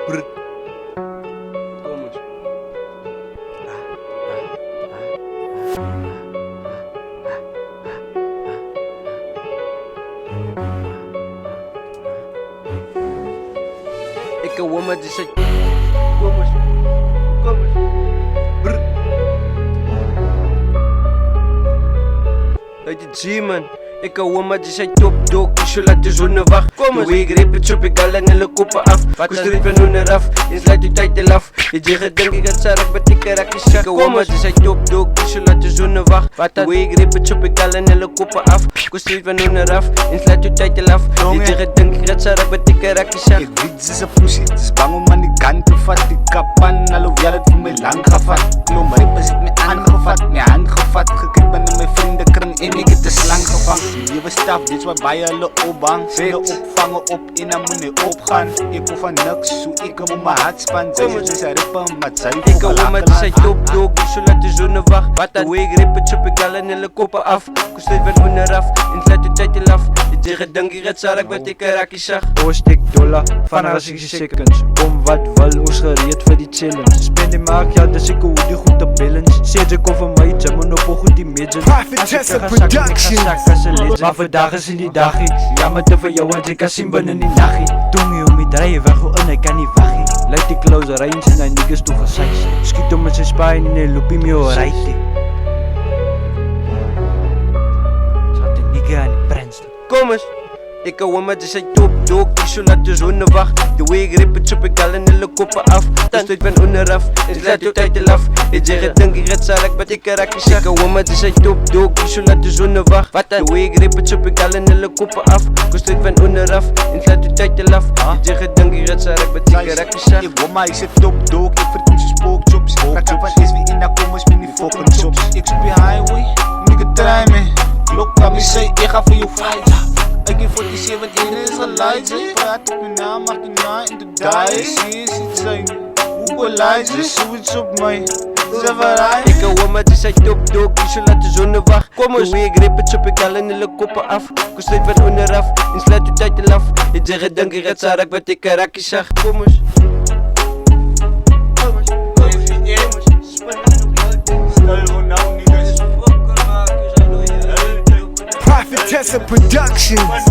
Brr. Kom eens. Ik hou maar die zei. Kom eens. Kom eens. Brr. Uit die G man. Ik hou maar die zei top dog. Ik laat de zon wacht. Kom eens. Ik grip het op, ik haal en hele koppen af. Kostuur van hun eraf. Eens laat je tijd te laf. Je zeggen denk ik het zarak met ik raak je zak. Kom maar die zei top dog. Ik laat de zon wacht. Ik grip het op, ik haal en hele koppen af. Kostuur van hun eraf. Eens laat je tijd te laf. Je zeggen denk ik het zarak met ik raak je zak. Ik weet ze zijn pussy, het is bang om aan die kant te vat. Die kapan, alhoewel het voor mij lang gevat. Klom rippen zit me aangevat, mijn hand gevat. Gekrikt ben in mijn vriendenkring en ik het de slang gevangen. Die nieuwe staf, dit is waar bij hulle opbang. Ze opvangen op en dan moet niet opgaan. Ik hoef van niks, zo ik hem op mijn hart span. Zij zijn rippen, maar zij ik hou maar die zei top dog, ik laat de zon wacht. Hoe ik rip het op, ik haal en hele koppen af. Kostuur van hun eraf, en laat je tijd te laf. Je zeggen denk ik het zarak met ik raak je zag. Stik dollar van haar 60 seconds. Kom wat wel, ons gereed vir die challenge. Spend die maak, ja, dus ik hoe die goed te balance. Sê jy kom vir my, jy moet op goed die midget. Prophetessa Productions. Maar vandag is in die dagie. Ja, maar te vir jou, want jy kan sien binnen die nagie. Tongie om die draai weg, hoe in, hy kan nie waggie. Luid die close range en hy niggas toe gesuis. Skiet om met sy spine en hy loop hom jou right. Zat die nigga aan die brandstof. Kom eens. Ik hou maar die zei top dog, ik laat de zon wacht. De way ik rip het op, ik haal en hele koppen af. Kostuur van onderaf, en laat je tijd te laf. Je zeggen denk ik het zarak, maar ik raak je zak. Ik hou maar die zei top dog, ik laat de zon wacht. De way ik rip het op, ik haal en hele koppen af. Kostuur van onderaf, en laat je tijd te laf. Je zeggen denk ik het zarak, maar ik raak je zak. Ik wil maar, ik zit top dog, ik verdien zijn spookjobs. Raak van is wie in dat kom, is met die fucking jobs. Ik op je highway, nigga try me. Klok aan me zei, ik ga voor jou fight. Ik heb 47 in is geleid, praat op mijn naam, maak je na in de die. Zie je ziet zijn, hoe geleid is, zoiets op mij. Ik hou maar die zei top dog, ik laat de zon wacht. Kom eens. Hoe ik rip het op, ik haal en hele koppen af. Kostuur van onderaf, en slaat je tijd te laf. Je zeggen denk ik het zarak, wat ik raak je zag. Kom eens. Prophetessa Productions.